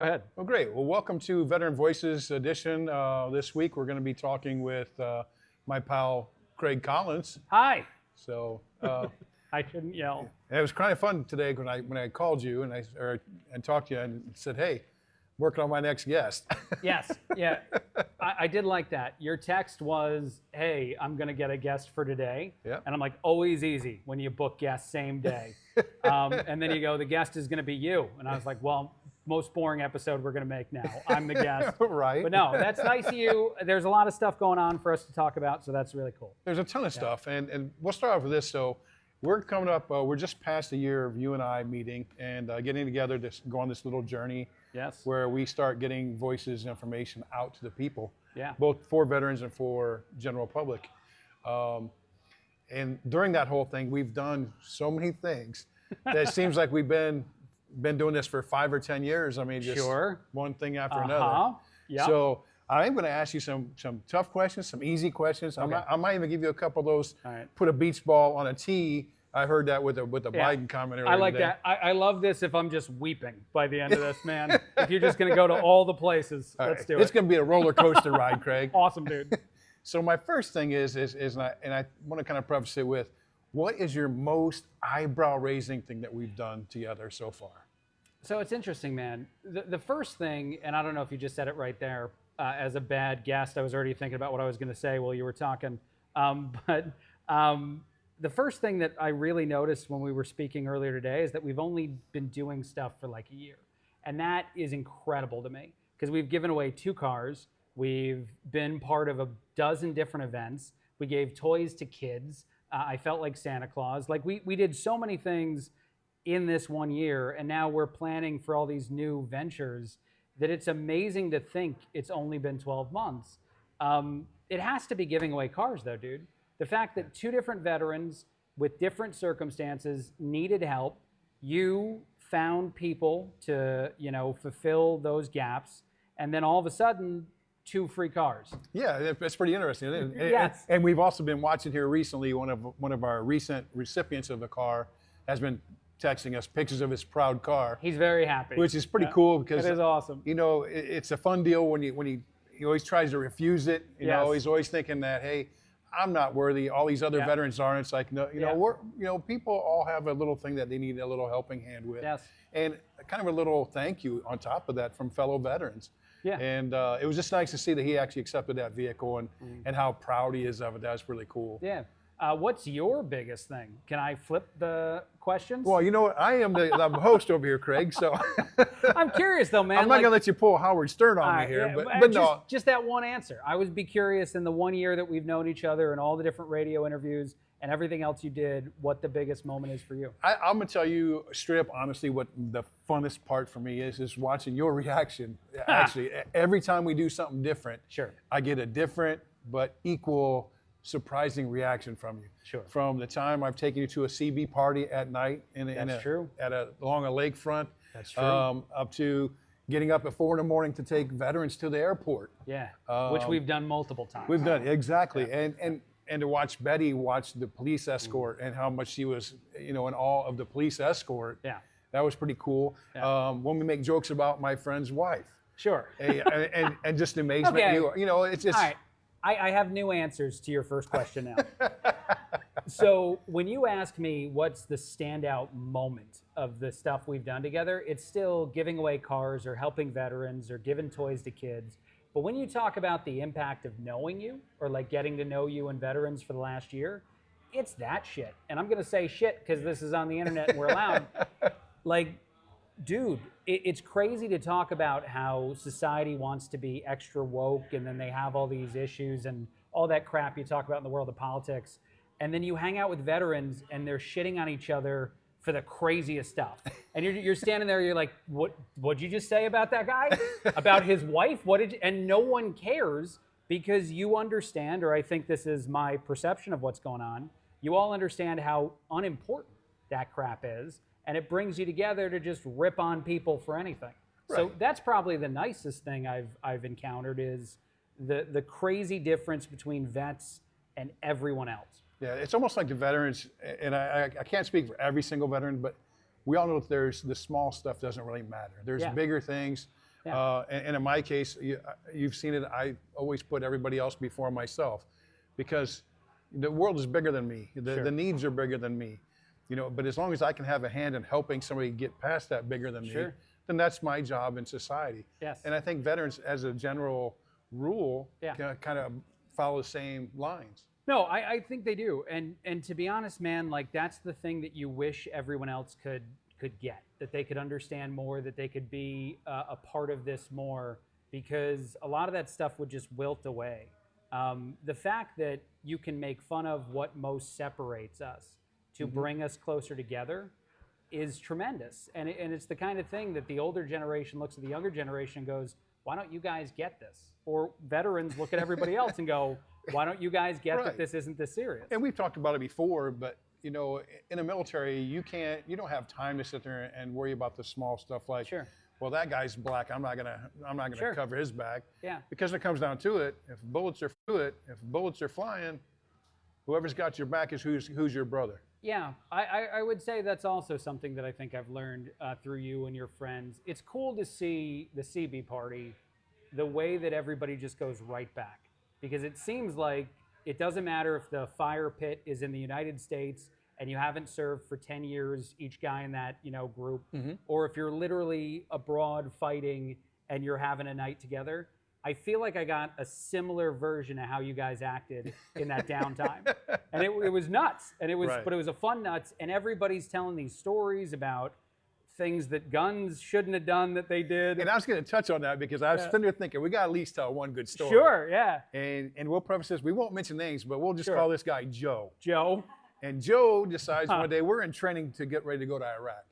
Go ahead. Well, great. Well, welcome to Veteran Voices edition. This week, we're going to be talking with my pal Craig Collins. Hi. So I shouldn't yell. it was kind of fun today when I called you and talked to you and said, "Hey, working on my next guest." Yes. Yeah. I did like that. Your text was, "Hey, I'm going to get a guest for today." Yeah. And I'm like, always easy when you book guests same day. And then you go, the guest is going to be you. And I was like, well, most boring episode we're going to make now. I'm the guest. Right. But no, that's nice of you. There's a lot of stuff going on for us to talk about, so that's really cool. There's a ton of stuff, and we'll start off with this. So we're coming up. We're just past a year of you and I meeting and getting together to go on this little journey. Yes. Where we start getting voices and information out to the people. Yeah. Both for veterans and for general public. And during that whole thing, we've done so many things that it seems like we've been doing this for 5 or 10 years. I mean, just one thing after another. Yeah. So I'm going to ask you some tough questions, some easy questions. Okay. I might even give you a couple of those. All right. Put a beach ball on a tee. I heard that with the Biden comment earlier I like today. that. I love this if I'm just weeping by the end of this, man. If you're just going to go to all the places, let's do it. It's going to be a roller coaster ride, Craig. Awesome, dude. So my first thing is I want to kind of preface it with, what is your most eyebrow-raising thing that we've done together so far? So it's interesting, man. The first thing, and I don't know if you just said it right there, as a bad guest, I was already thinking about what I was going to say while you were talking. The first thing that I really noticed when we were speaking earlier today is that we've only been doing stuff for like a year. And that is incredible to me because we've given away 2 cars. We've been part of a dozen different events. We gave toys to kids. I felt like Santa Claus. Like we did so many things in this 1 year, and now we're planning for all these new ventures that it's amazing to think it's only been 12 months. It has to be giving away cars though, dude. The fact that 2 different veterans with different circumstances needed help, you found people to, fulfill those gaps, and then all of a sudden, 2 free cars. Yeah, that's pretty interesting. Yes. And we've also been watching here recently, one of our recent recipients of the car has been texting us pictures of his proud car. He's very happy. Which is pretty cool because it is awesome. It's a fun deal when he always tries to refuse it. Yes. He's always thinking that, hey, I'm not worthy. All these other veterans are. It's like, people all have a little thing that they need a little helping hand with. Yes. And kind of a little thank you on top of that from fellow veterans. Yeah. And it was just nice to see that he actually accepted that vehicle and how proud he is of it. That was really cool. Yeah. What's your biggest thing? Can I flip the questions? Well, you know what? I am the host over here, Craig. So I'm curious though, man. I'm not going to let you pull Howard Stern on me here. Yeah, but no. Just that one answer. I would be curious in the 1 year that we've known each other and all the different radio interviews and everything else you did, what the biggest moment is for you. I'm going to tell you straight up, honestly, what the funnest part for me is watching your reaction. Actually, every time we do something different, Sure. I get a different but equal surprising reaction from you. Sure. From the time I've taken you to a CB party at night along a lakefront. That's true. Up to getting up at 4 a.m. to take veterans to the airport. Yeah. Which we've done multiple times. We've done exactly, yeah. And to watch Betty watch the police escort and how much she was, in awe of the police escort. Yeah. That was pretty cool. Yeah. When we make jokes about my friend's wife. Sure. and just amazement. Okay. It's just. All right. I have new answers to your first question now. So when you ask me what's the standout moment of the stuff we've done together, it's still giving away cars or helping veterans or giving toys to kids. But when you talk about the impact of knowing you or like getting to know you and veterans for the last year, it's that shit. And I'm going to say shit because this is on the internet and we're allowed. Like, dude, it's crazy to talk about how society wants to be extra woke and then they have all these issues and all that crap you talk about in the world of politics. And then you hang out with veterans and they're shitting on each other for the craziest stuff. And you're standing there, you're like, what'd you just say about that guy? About his wife? And no one cares because you understand, or I think this is my perception of what's going on, you all understand how unimportant that crap is. And it brings you together to just rip on people for anything. Right. So that's probably the nicest thing I've encountered is the crazy difference between vets and everyone else. Yeah, it's almost like the veterans, and I can't speak for every single veteran, but we all know that there's the small stuff doesn't really matter. There's bigger things. Yeah. And in my case, you've seen it. I always put everybody else before myself, because the world is bigger than me. The needs are bigger than me. But as long as I can have a hand in helping somebody get past that bigger than me, then that's my job in society. Yes. And I think veterans, as a general rule, kind of follow the same lines. No, I think they do. And to be honest, man, like that's the thing that you wish everyone else could get, that they could understand more, that they could be a part of this more, because a lot of that stuff would just wilt away. The fact that you can make fun of what most separates us to bring us closer together is tremendous. And it's the kind of thing that the older generation looks at the younger generation and goes, why don't you guys get this? Or veterans look at everybody else and go, why don't you guys get that this isn't this serious? And we've talked about it before, but in the military, you don't have time to sit there and worry about the small stuff like, well, that guy's black, I'm not gonna cover his back. Yeah. Because it comes down to it, if bullets are flying, whoever's got your back is who's your brother. Yeah, I would say that's also something that I think I've learned through you and your friends. It's cool to see the CB party, the way that everybody just goes right back. Because it seems like it doesn't matter if the fire pit is in the United States and you haven't served for 10 years, each guy in that group, or if you're literally abroad fighting and you're having a night together. I feel like I got a similar version of how you guys acted in that downtime. And it was nuts. And but it was a fun nuts. And everybody's telling these stories about things that guns shouldn't have done that they did. And I was going to touch on that because I was sitting there thinking, we got to at least tell one good story. Sure, yeah. And we'll preface this, we won't mention names, but we'll just call this guy Joe. Joe. And Joe decides one day, we're in training to get ready to go to Iraq.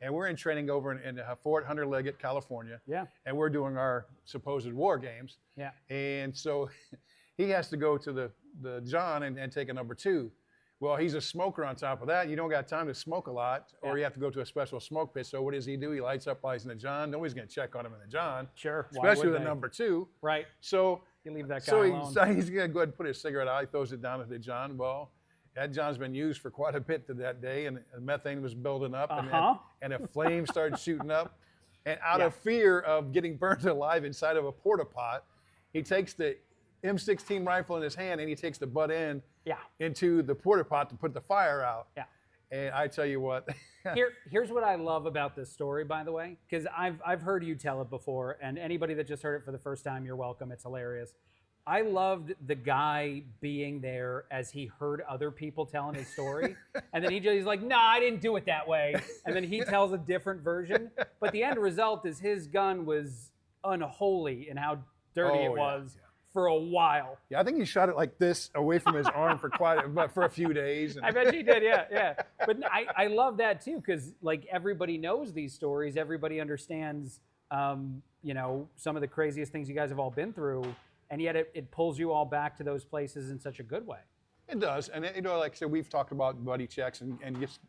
And we're in training over in Fort Hunter Liggett, California. Yeah. And we're doing our supposed war games. Yeah. And so he has to go to the John and take a number 2. Well, he's a smoker on top of that. You don't got time to smoke a lot, or you have to go to a special smoke pit. So what does he do? He lights up lights in the John. Nobody's going to check on him in the John. Sure. Especially with a number 2. Right. So you leave that guy alone. So he's going to go ahead and put his cigarette out. He throws it down at the John. Well, that John's been used for quite a bit to that day, and methane was building up, and a flame started shooting up. And out of fear of getting burned alive inside of a porta pot, he takes the M16 rifle in his hand and he takes the butt end into the porta pot to put the fire out. Yeah. And I tell you what. Here's what I love about this story, by the way, because I've heard you tell it before, and anybody that just heard it for the first time, you're welcome. It's hilarious. I loved the guy being there as he heard other people telling his story. And then he's like, nah, I didn't do it that way. And then he tells a different version. But the end result is his gun was unholy in how dirty it was for a while. Yeah, I think he shot it like this away from his arm for a few days. I bet he did, yeah. But I love that too, because like everybody knows these stories. Everybody understands, some of the craziest things you guys have all been through. And yet it pulls you all back to those places in such a good way. It does. And, like I said, we've talked about buddy checks and just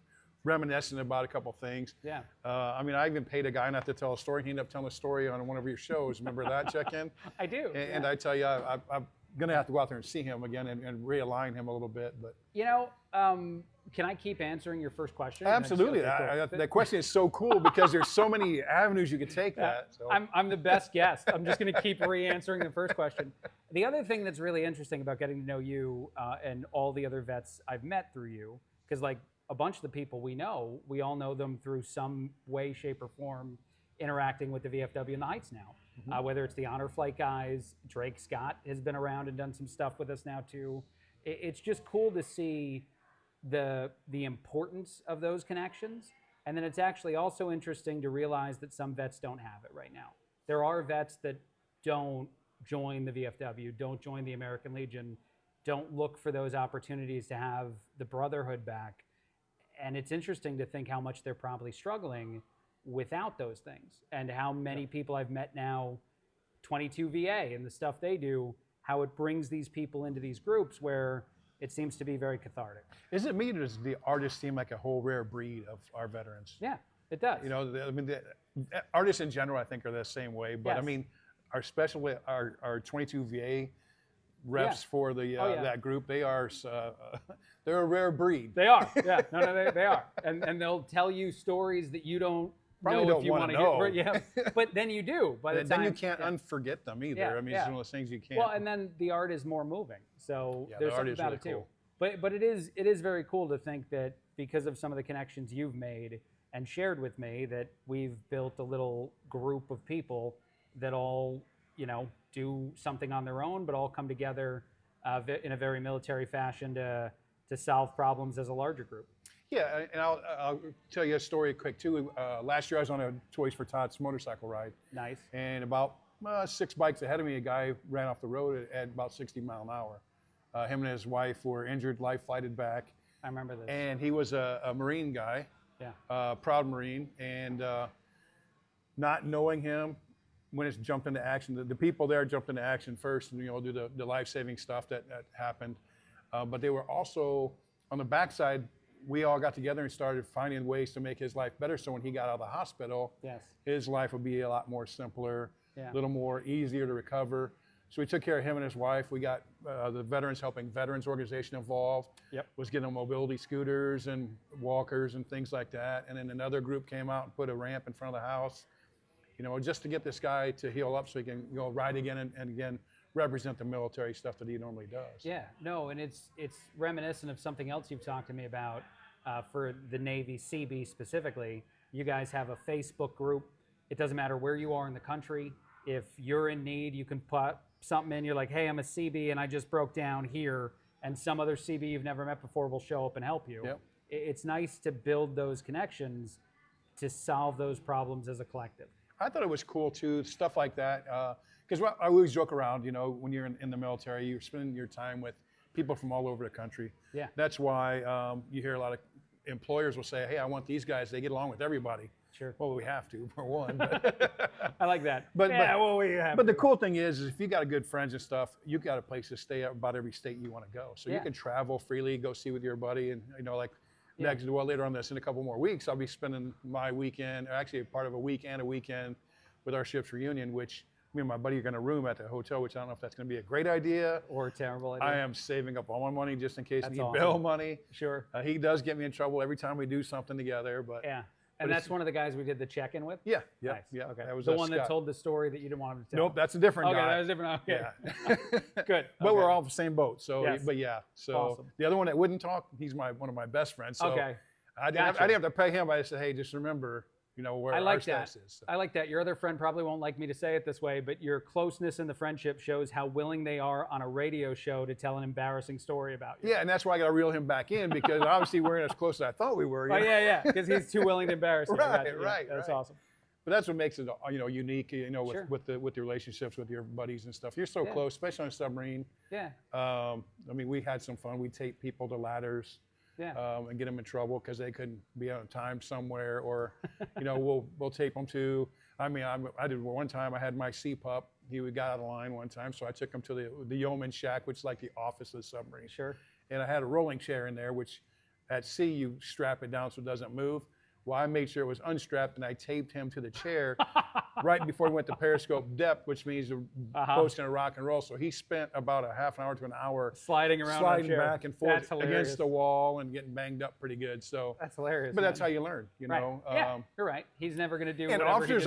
reminiscing about a couple things. Yeah. I even paid a guy not to tell a story. He ended up telling a story on one of your shows. Remember that check-in? I do. And I tell you, I'm going to have to go out there and see him again and realign him a little bit. But can I keep answering your first question? Absolutely. That question is so cool because there's so many avenues you could take that. So. I'm the best guest. I'm just going to keep re-answering the first question. The other thing that's really interesting about getting to know you and all the other vets I've met through you, because like a bunch of the people we all know them through some way, shape, or form interacting with the VFW in the Heights now. Whether it's the Honor Flight guys, Drake Scott has been around and done some stuff with us now too. It's just cool to see the importance of those connections. And then it's actually also interesting to realize that some vets don't have it right now. There are vets that don't join the VFW, don't join the American Legion, don't look for those opportunities to have the brotherhood back. And it's interesting to think how much they're probably struggling without those things, and how many people I've met now, 22 VA and the stuff they do, how it brings these people into these groups where it seems to be very cathartic. Is it me, or does the artists seem like a whole rare breed of our veterans? Yeah, it does. The artists in general, I think, are the same way. But especially our 22 VA reps for that group, they're a rare breed. They are. Yeah, no, they are, and they'll tell you stories that you don't probably know don't if you want want to to know. Yeah, but then you do. By the then time you can't yeah. unforget them either. Yeah, I mean, yeah. it's one of those things you can't. Well, and then the art is more moving. So Yeah, there's the art something is about really it too. cool. But it is very cool to think that because of some of the connections you've made and shared with me, that we've built a little group of people that all, do something on their own, but all come together in a very military fashion to solve problems as a larger group. Yeah, and I'll tell you a story quick too. Last year I was on a Toys for Tots motorcycle ride. Nice. And about 6 bikes ahead of me, a guy ran off the road at about 60 mile an hour. Him and his wife were injured, life flighted back. I remember this. And he was a Marine guy, proud Marine, and not knowing him, when it's jumped into action, the people there jumped into action first and do the life-saving stuff that happened. But they were also, on the backside, we all got together and started finding ways to make his life better. So when he got out of the hospital, his life would be a lot more simpler, a little more easier to recover. So we took care of him and his wife. We got the Veterans Helping Veterans organization involved. Was getting them mobility scooters and walkers and things like that. And then another group came out and put a ramp in front of the house, just to get this guy to heal up so he can ride again and again represent the military stuff that he normally does. Yeah, no, and it's reminiscent of something else you've talked to me about for the Navy CB specifically. You guys have a Facebook group. It doesn't matter where you are in the country. If you're in need, you can put something in. You're like, hey, I'm a CB and I just broke down here, and some other CB you've never met before will show up and help you. It's nice to build those connections to solve those problems as a collective. I thought it was cool too, stuff like that. Because I always joke around, when you're in the military, you're spending your time with people from all over the country. Yeah. That's why you hear a lot of employers will say, hey, I want these guys. They get along with everybody. Sure. Well, we have to, for one. I like that. But we have But the cool thing is if you got good friends and stuff, you got a place to stay at about every state you want to go. So you can travel freely, go see with your buddy, and later on this, in a couple more weeks, I'll be spending my weekend, or actually a part of a week and a weekend with our ship's reunion, which me and my buddy are going to room at the hotel, which I don't know if that's going to be a great idea or a terrible idea. I am saving up all my money just in case I need awesome. bail money. Sure. He does get me in trouble every time we do something together, but and that's one of the guys we did the check-in with? Yeah. Nice. Yeah. Okay. That was the one Scott. that told the story that you didn't want him to tell. Nope, that's a different guy. Okay, that was different. Okay. Yeah. Good. But we're all in the same boat. So, Yes. but yeah. So Awesome. the other one that wouldn't talk, he's one of my best friends. So Okay. I didn't have to pay him. I said, hey, just remember, where I like our status is. So. I like that. Your other friend probably won't like me to say it this way, but your closeness in the friendship shows how willing they are on a radio show to tell an embarrassing story about you. Yeah, and that's why I got to reel him back in because obviously we're as close as I thought we were. Oh, yeah, because he's too willing to embarrass you. Right. That's awesome. But that's what makes it, unique, Sure. with the relationships with your buddies and stuff. You're so close, especially on a submarine. Yeah. We had some fun. We tape people to ladders. And get them in trouble because they couldn't be on time somewhere, or we'll tape them to. I did one time. I had my sea pup. He got out of line one time, so I took him to the yeoman shack, which is like the office of the submarine. Sure. And I had a rolling chair in there, which at sea you strap it down so it doesn't move. Well, I made sure it was unstrapped, and I taped him to the chair right before we went to periscope depth, which means the boat's going to rock and roll. So he spent about a half an hour to an hour sliding back and forth against the wall and getting banged up pretty good. So that's hilarious. But that's how you learn, know. Yeah, you're right. He's never going to do. And officers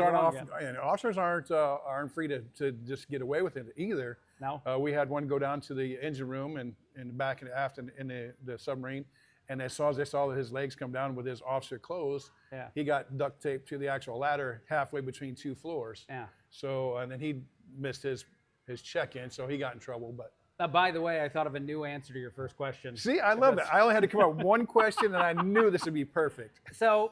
aren't free to just get away with it either. No. We had one go down to the engine room and back and aft in the submarine. And as soon as they saw that his legs come down with his officer clothes, he got duct taped to the actual ladder halfway between two floors. Yeah. So, and then he missed his check-in, so he got in trouble. But by the way, I thought of a new answer to your first question. See, I love that. I only had to come up with one question, and I knew this would be perfect. So,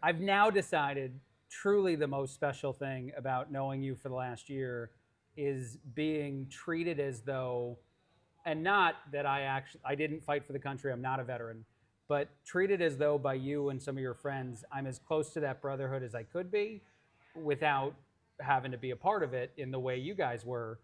I've now decided truly the most special thing about knowing you for the last year is being treated as though, and not that I didn't fight for the country, I'm not a veteran, but treated as though by you and some of your friends, I'm as close to that brotherhood as I could be without having to be a part of it in the way you guys were.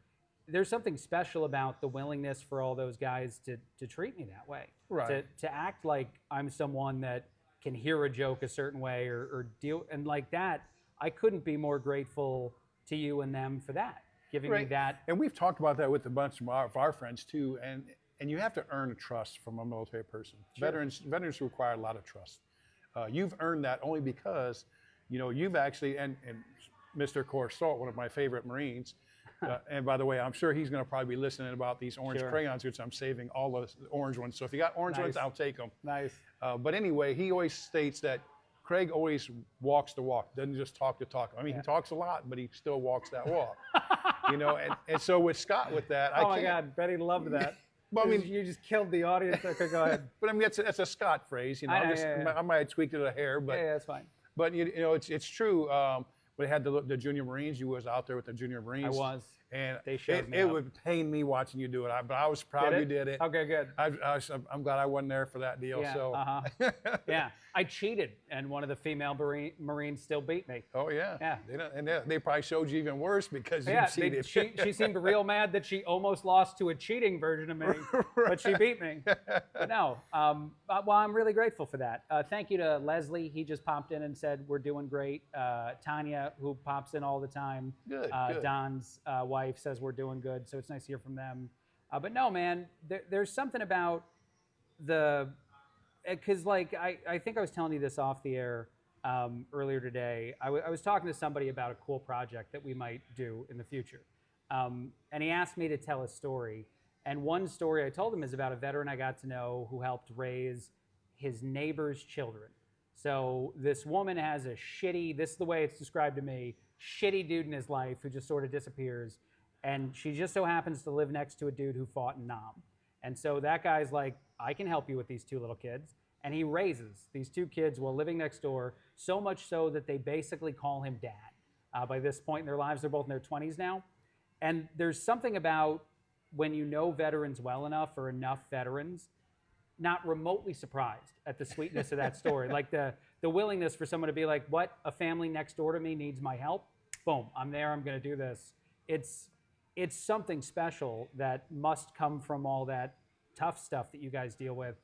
There's something special about the willingness for all those guys to treat me that way. Right. To act like I'm someone that can hear a joke a certain way or deal, and like that, I couldn't be more grateful to you and them for that. Giving me that. And we've talked about that with a bunch of our friends too. And you have to earn trust from a military person. Sure. Veterans require a lot of trust. You've earned that only because you've actually, and Mr. Corsalt, one of my favorite Marines, and by the way, I'm sure he's going to probably be listening about these orange crayons, which I'm saving all the orange ones. So if you got orange ones, I'll take them. Nice. But anyway, he always states that Craig always walks the walk, doesn't just talk the talk. I mean, he talks a lot, but he still walks that walk. And so with Scott, with that, oh my God, Betty loved that. Well, I mean, you just killed the audience. Okay, go ahead. But I mean, that's a Scott phrase, I might have tweaked it a hair, but yeah, that's fine. But it's true. We had the junior Marines. You was out there with the junior Marines. I was. And they showed me it would pain me watching you do it. But I was proud you did it. Okay, good. I'm glad I wasn't there for that deal. Yeah, so. Yeah, I cheated, and one of the female Marines still beat me. Oh yeah. Yeah. They probably showed you even worse because you cheated. She seemed real mad that she almost lost to a cheating version of me, but she beat me. But no, well, I'm really grateful for that. Thank you to Leslie. He just popped in and said we're doing great. Tanya, who pops in all the time. Good. Don's wife says we're doing good, so it's nice to hear from them. But no, man, there's something about because like I think I was telling you this off the air earlier today. I was talking to somebody about a cool project that we might do in the future, and he asked me to tell a story. And one story I told him is about a veteran I got to know who helped raise his neighbor's children. So this woman has a this is the way it's described to me, shitty dude in his life who just sort of disappears. And she just so happens to live next to a dude who fought in Nam. And so that guy's like, I can help you with these two little kids. And he raises these two kids while living next door, so much so that they basically call him dad. By this point in their lives, they're both in their 20s now. And there's something about when you know veterans well enough, or enough veterans, not remotely surprised at the sweetness of that story. Like the willingness for someone to be like, what, a family next door to me needs my help? Boom, I'm there, I'm gonna do this. It's something special that must come from all that tough stuff that you guys deal with,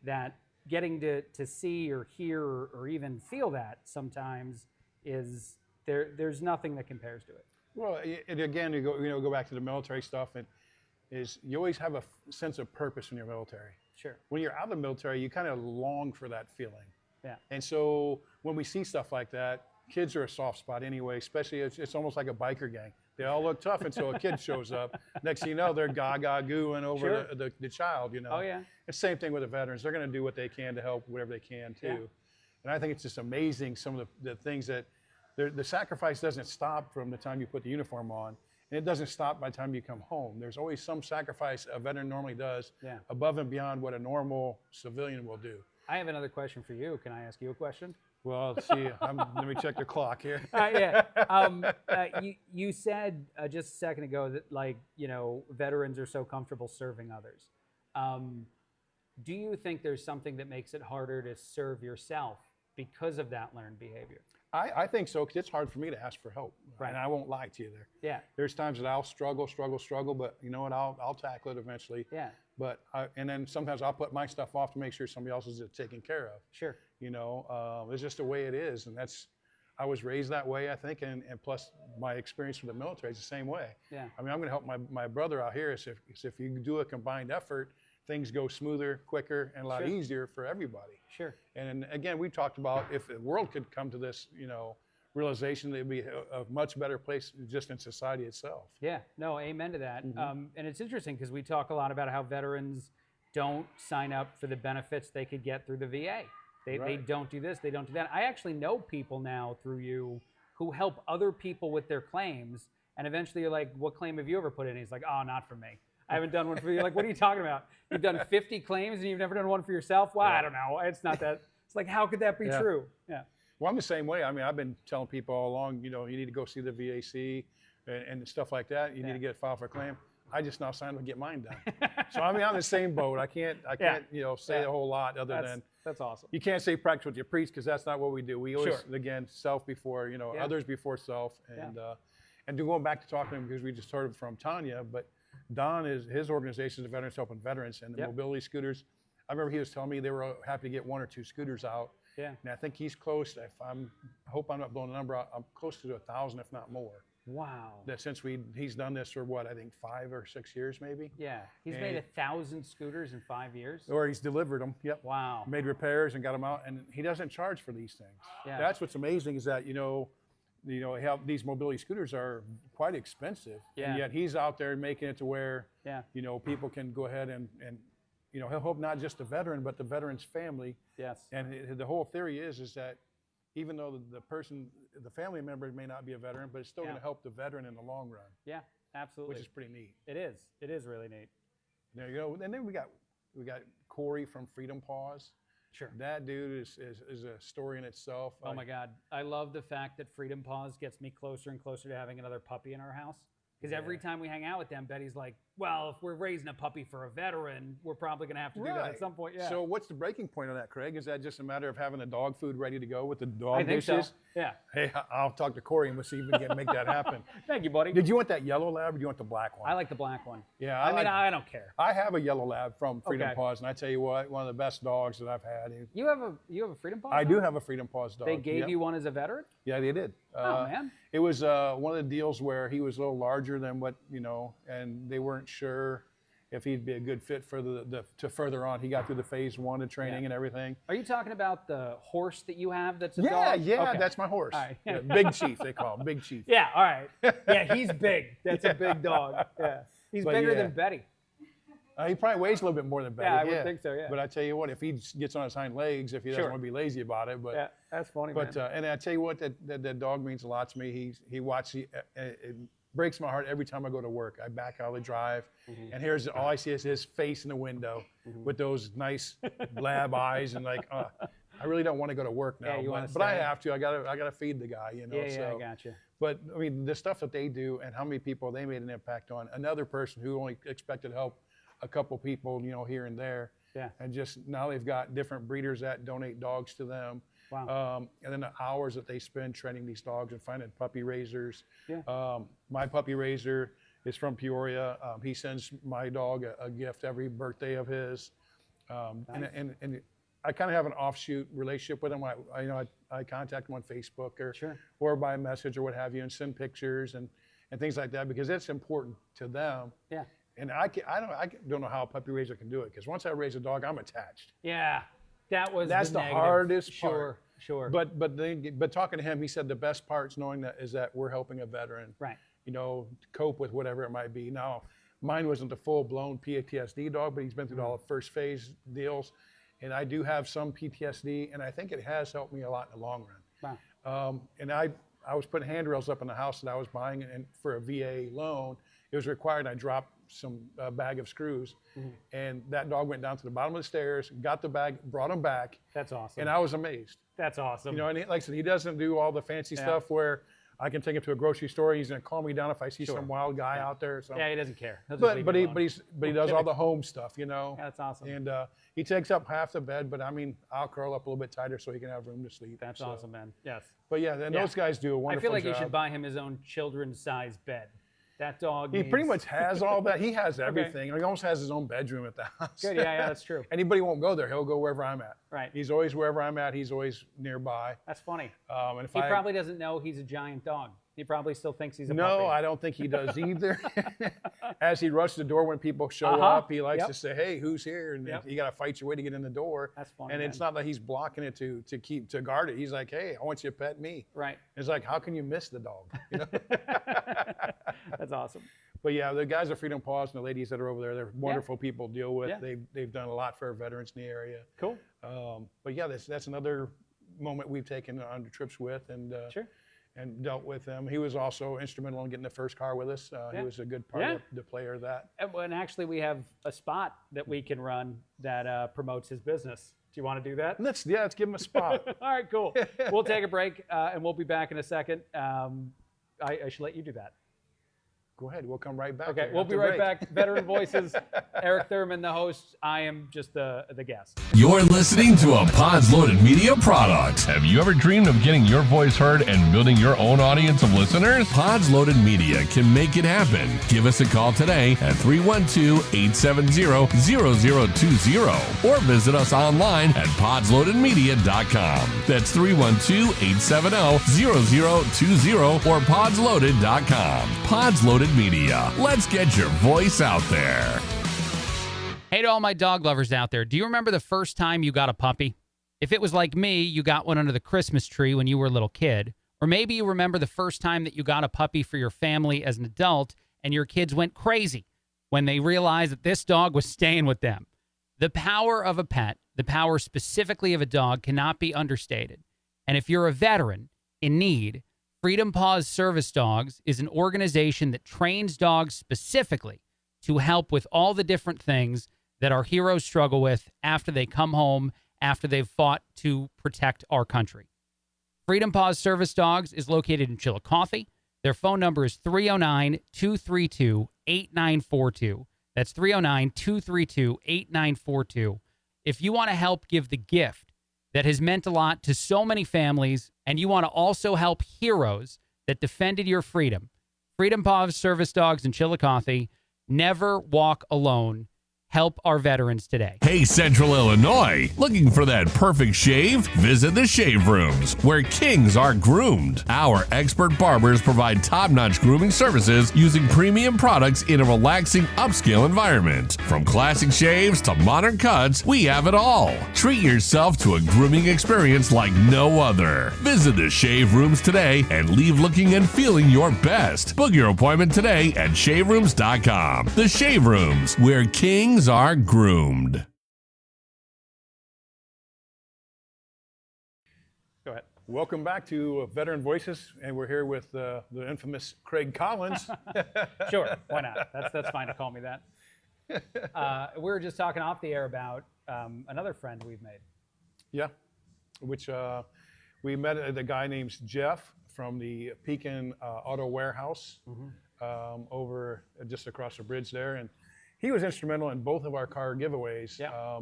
that getting to see or hear or even feel that sometimes is, there's nothing that compares to it. Well, and again, you go back to the military stuff, and is you always have a sense of purpose in your military. Sure. When you're out of the military, you kind of long for that feeling. Yeah. And so when we see stuff like that, kids are a soft spot anyway, especially it's almost like a biker gang. They all look tough until a kid shows up. Next thing you know, they're gaga-gooing over the child, Oh, yeah. It's the same thing with the veterans. They're going to do what they can to help whatever they can, too. Yeah. And I think it's just amazing, some of the things that, the sacrifice doesn't stop from the time you put the uniform on, and it doesn't stop by the time you come home. There's always some sacrifice a veteran normally does above and beyond what a normal civilian will do. I have another question for you. Can I ask you a question? Well, let's see. Let me check the clock here. You said just a second ago that, veterans are so comfortable serving others. Do you think there's something that makes it harder to serve yourself because of that learned behavior? I think so, because it's hard for me to ask for help. Right. And I won't lie to you there. Yeah. There's times that I'll struggle, but you know what? I'll tackle it eventually. Yeah. But and then sometimes I'll put my stuff off to make sure somebody else is taken care of. Sure. It's just the way it is, and I was raised that way, I think, and plus my experience with the military is the same way. Yeah. I mean, I'm going to help my brother out here. Is if you do a combined effort, things go smoother, quicker, and a lot easier for everybody. Sure. And again, we talked about if the world could come to this, realization, that it'd be a much better place just in society itself. Yeah. No, amen to that. Mm-hmm. And it's interesting because we talk a lot about how veterans don't sign up for the benefits they could get through the VA. They don't do this, they don't do that. I actually know people now through you who help other people with their claims, and eventually you're like, what claim have you ever put in? He's like, oh, not for me. I haven't done one for you. Like, what are you talking about? You've done 50 claims and you've never done one for yourself? Well, I don't know. It's not that. It's like, how could that be true? Yeah. Well, I'm the same way. I mean, I've been telling people all along, you need to go see the VAC and stuff like that. You need to get filed for a claim. I just now signed up to get mine done. So I mean, I'm in the same boat. I can't say a whole lot other than that's awesome. You can't say practice what you preach, because that's not what we do. We always again, self before others before self, and to going back to talking to him, because we just heard from Tanya, but Don his organization is the Veterans Helping Veterans, and the mobility scooters. I remember he was telling me they were happy to get 1 or 2 scooters out. Yeah. And I think he's close. I hope I'm not blowing the number out. I'm close to 1,000, if not more. Wow. That since he's done this for what, I think 5 or 6 years maybe. Yeah, he's made 1,000 scooters in 5 years. Or he's delivered them. Yep. Wow. Made repairs and got them out, and he doesn't charge for these things. Yeah. That's what's amazing is that how these mobility scooters are quite expensive, and yet he's out there making it to where people can go ahead and he'll help not just the veteran but the veteran's family. Yes. And the whole theory is that even though the family member may not be a veteran, but it's still going to help the veteran in the long run. Yeah, absolutely. Which is pretty neat. It is. It is really neat. There you go. And then we got Corey from Freedom Paws. Sure. That dude is a story in itself. Oh my God. I love the fact that Freedom Paws gets me closer and closer to having another puppy in our house. Because every time we hang out with them, Betty's like, well, if we're raising a puppy for a veteran, we're probably going to have to do that at some point. Yeah. So what's the breaking point on that, Craig? Is that just a matter of having the dog food ready to go with the dog I think dishes? so. Yeah. Hey, I'll talk to Corey and we'll see if we can make that happen. Thank you, buddy. Did you want that yellow lab or do you want the black one? I like the black one. Yeah. I don't care. I have a yellow lab from Freedom Paws, and I tell you what, one of the best dogs that I've had. You have a Freedom Paws? I do have a Freedom Paws dog. They gave you one as a veteran? Yeah, they did. Oh, man. It was one of the deals where he was a little larger than what, and they weren't sure if he'd be a good fit for to further on. He got through the phase 1 of training and everything. Are you talking about the horse that you have that's a dog? Yeah, okay. That's my horse. All right. Yeah, Big Chief, they call him, Big Chief. Yeah, all right. Yeah, he's big. That's a big dog. Yeah. He's bigger than Betty. He probably weighs a little bit more than Betty. Yeah, I would think so, yeah. But I tell you what, if he gets on his hind legs, if he doesn't want to be lazy about it. But, yeah, that's funny, man. And I tell you what, that dog means a lot to me. It breaks my heart every time I go to work. I back out of the drive, and all I see is his face in the window with those nice lab eyes, and like, I really don't want to go to work now, but I have to. I gotta feed the guy, Yeah, I got you. But I mean, the stuff that they do and how many people they made an impact on. Another person who only expected to help a couple people, here and there. Yeah. And just now they've got different breeders that donate dogs to them. Wow. And then the hours that they spend training these dogs and finding puppy raisers. Yeah. My puppy raiser is from Peoria. He sends my dog a gift every birthday of his. Nice. And I kind of have an offshoot relationship with him. I contact him on Facebook or by message or what have you, and send pictures and things like that because it's important to them. Yeah. And I don't know how a puppy raiser can do it because once I raise a dog, I'm attached. Yeah, that's the hardest part. Sure. But talking to him, he said the best part's knowing is that we're helping a veteran. Right. To cope with whatever it might be. Now, mine wasn't the full-blown PTSD dog, but he's been through all the first phase deals, and I do have some PTSD, and I think it has helped me a lot in the long run. Wow. And I was putting handrails up in the house that I was buying, and for a VA loan, it was required I dropped some bag of screws, and that dog went down to the bottom of the stairs, got the bag, brought him back. That's awesome. And I was amazed. That's awesome. And like I said, he doesn't do all the fancy stuff where I can take him to a grocery store. He's going to calm me down if I see some wild guy out there. Or something. Yeah, he doesn't care. But he does all the home stuff, Yeah, that's awesome. And he takes up half the bed, but I mean, I'll curl up a little bit tighter so he can have room to sleep. That's awesome, man. Yes. But yeah, and those guys do a wonderful job. I feel like you should buy him his own children's size bed. That dog. He pretty much has all that. He has everything. He almost has his own bedroom at the house. Good. Yeah, that's true. Anybody won't go there. He'll go wherever I'm at. Right. He's always wherever I'm at. He's always nearby. That's funny. And he probably doesn't know he's a giant dog. He probably still thinks he's a puppy. No, I don't think he does either. As he rushes the door when people show up, he likes to say, "Hey, who's here?" And you got to fight your way to get in the door. That's funny. And it's not that he's blocking it to guard it. He's like, "Hey, I want you to pet me." Right. It's like, how can you miss the dog? That's awesome. But yeah, the guys at Freedom Paws and the ladies that are over there, they're wonderful people to deal with. Yeah. They've done a lot for our veterans in the area. Cool. But yeah, that's another moment we've taken on trips with and dealt with them. He was also instrumental in getting the first car with us. He was a good part of the player of that. And actually, we have a spot that we can run that promotes his business. Do you want to do that? Let's give him a spot. All right, cool. We'll take a break, and we'll be back in a second. I should let you do that. Go ahead. We'll come right back. Okay, we'll be right back. Veteran Voices, Eric Thurman, the host. I am just the guest. You're listening to a Pods Loaded Media product. Have you ever dreamed of getting your voice heard and building your own audience of listeners? Pods Loaded Media can make it happen. Give us a call today at 312-870-0020 or visit us online at podsloadedmedia.com. That's 312-870-0020 or podsloaded.com. Pods Loaded Media. Let's get your voice out there. Hey to all my dog lovers out there. Do you remember the first time you got a puppy? If it was like me, you got one under the Christmas tree when you were a little kid. Or maybe you remember the first time that you got a puppy for your family as an adult and your kids went crazy when they realized that this dog was staying with them. The power of a pet, the power specifically of a dog, cannot be understated. And if you're a veteran in need, Freedom Paws Service Dogs is an organization that trains dogs specifically to help with all the different things that our heroes struggle with after they come home, after they've fought to protect our country. Freedom Paws Service Dogs is located in Chillicothe. Their phone number is 309-232-8942. That's 309-232-8942. If you want to help give the gift that has meant a lot to so many families, and you want to also help heroes that defended your freedom, Freedom Paws Service Dogs in Chillicothe, never walk alone. Help our veterans today. Hey, Central Illinois, looking for that perfect shave? Visit the Shave Rooms, where kings are groomed. Our expert barbers provide top-notch grooming services using premium products in a relaxing, upscale environment. From classic shaves to modern cuts, we have it all. Treat yourself to a grooming experience like no other. Visit the Shave Rooms today and leave looking and feeling your best. Book your appointment today at shaverooms.com. The Shave Rooms, where kings are groomed. Go ahead. Welcome back to Veteran Voices, and we're here with the infamous Craig Collins. Sure, why not? That's fine to call me that. We were just talking off the air about another friend we've made. Yeah, which we met a guy named Jeff from the Pekin Auto Warehouse over just across the bridge there, and he was instrumental in both of our car giveaways. Yeah.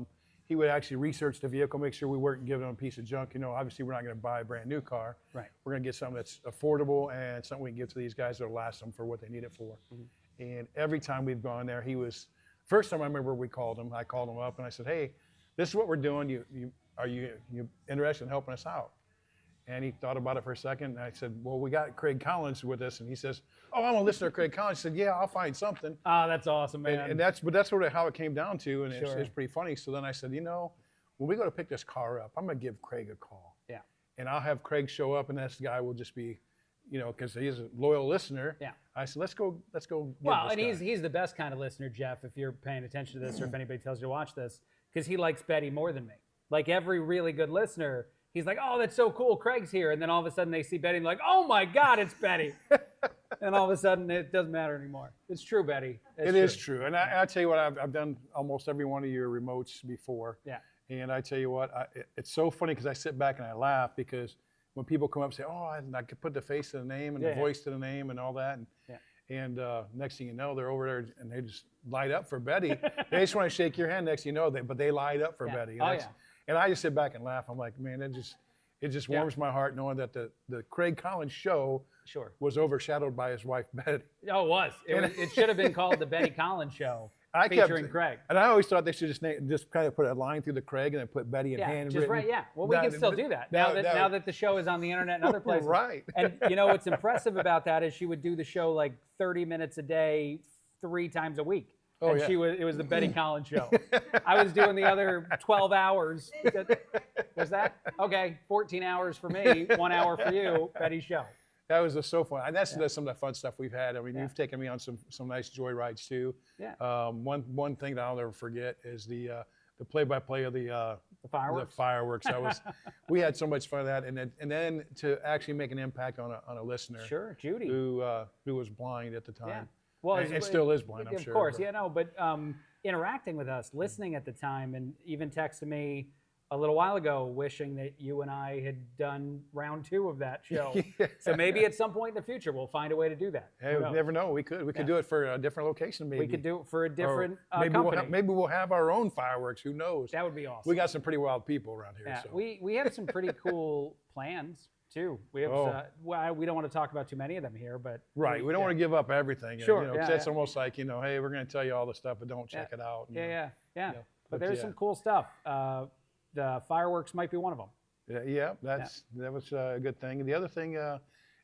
He would actually research the vehicle, make sure we weren't giving them a piece of junk. You know, obviously we're not going to buy a brand new car. Right. We're going to get something that's affordable and something we can give to these guys that'll last them for what they need it for. And every time we've gone there, he was, first time I remember I called him up and I said, hey, this is what we're doing. Are you interested in helping us out? And he thought about it for a second, and I said, well, we got Craig Collins with us, and he says, oh, I'm a listener to Craig Collins. I said, yeah, I'll find something. Oh, that's awesome, man. And that's sort of how it came down to, and Sure. it's pretty funny. So then I said, you know, when we go to pick this car up, I'm going to give Craig a call. Yeah. And I'll have Craig show up, and this guy will just be, you know, because he's a loyal listener. Yeah. I said, let's go. Get Well, this and guy. he's the best kind of listener, Jeff, if you're paying attention to this or if anybody tells you to watch this, because he likes Betty more than me. Like every really good listener, he's like, oh, that's so cool, Craig's here. And then all of a sudden they see Betty and they're like, oh my God, it's Betty. And all of a sudden it doesn't matter anymore. It's true, Betty. It is true. And I tell you what, I've done almost every one of your remotes before. Yeah. And I tell you what, it's so funny because I sit back and I laugh because when people come up and say, oh, I could put the face to the name and the voice to the name and all that. And next thing you know, they're over there and they just light up for Betty. They just want to shake your hand next thing you know, but they light up for Betty. And and I just sit back and laugh. I'm like, man, it just warms my heart knowing that the Craig Collins show was overshadowed by his wife, Betty. Oh, it was. It should have been called the Betty Collins Show. Featuring Craig. And I always thought they should just kind of put a line through the Craig and then put Betty in handwritten. Right, yeah. Well, we can still do that now that the show is on the internet and other places. Right. And you know what's impressive about that is she would do the show like 30 minutes a day, 3 times a week. Oh, and yeah. it was the Betty Collins Show. I was doing the other 12 hours. Was that? Okay, 14 hours for me, 1 hour for you, Betty's show. That was just so fun. And that's some of the fun stuff we've had. I mean, you've taken me on some nice joy rides too. Yeah. One thing that I'll never forget is the play-by-play of the fireworks. The fireworks. We had so much fun with that, and then to actually make an impact on a listener. Sure, Judy, who was blind at the time. Yeah. Well, and still is blind, I'm sure. Of course, but interacting with us, listening at the time, and even texting me a little while ago wishing that you and I had done round 2 of that show. Yeah. So maybe at some point in the future we'll find a way to do that. Hey, we never know. We could do it for a different location, maybe. We could do it for a different maybe company. maybe we'll have our own fireworks. Who knows? That would be awesome. We got some pretty wild people around here. Yeah, So. we have some pretty cool plans too. We have well, we don't want to talk about too many of them here, but Right. We don't want to give up everything. Sure. You know, 'cause that's almost like, you know, hey, we're going to tell you all the stuff, but don't check it out. Yeah. know, But there's some cool stuff. The fireworks might be one of them. Yeah, that was a good thing. And the other thing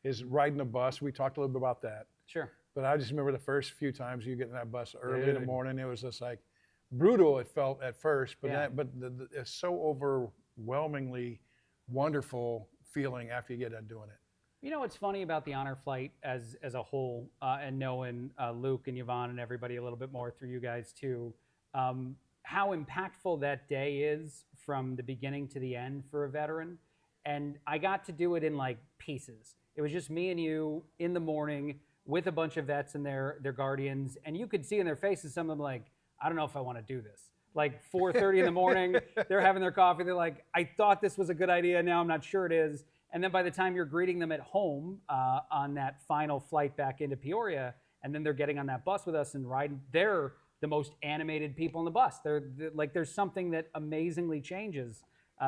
is riding the bus. We talked a little bit about that. Sure. But I just remember the first few times you get in that bus early in the morning, it was just like brutal. It felt at first, but it's so overwhelmingly wonderful feeling after you get done doing it. You know what's funny about the honor flight as a whole, and knowing Luke and Yvonne and everybody a little bit more through you guys too, how impactful that day is from the beginning to the end for a veteran. And I got to do it in like pieces. It was just me and you in the morning with a bunch of vets and their guardians, and you could see in their faces some of them like, I don't know if I want to do this. Like 4:30 in the morning, they're having their coffee. They're like, I thought this was a good idea. Now I'm not sure it is. And then by the time you're greeting them at home on that final flight back into Peoria, and then they're getting on that bus with us and riding, they're the most animated people on the bus. They're like, there's something that amazingly changes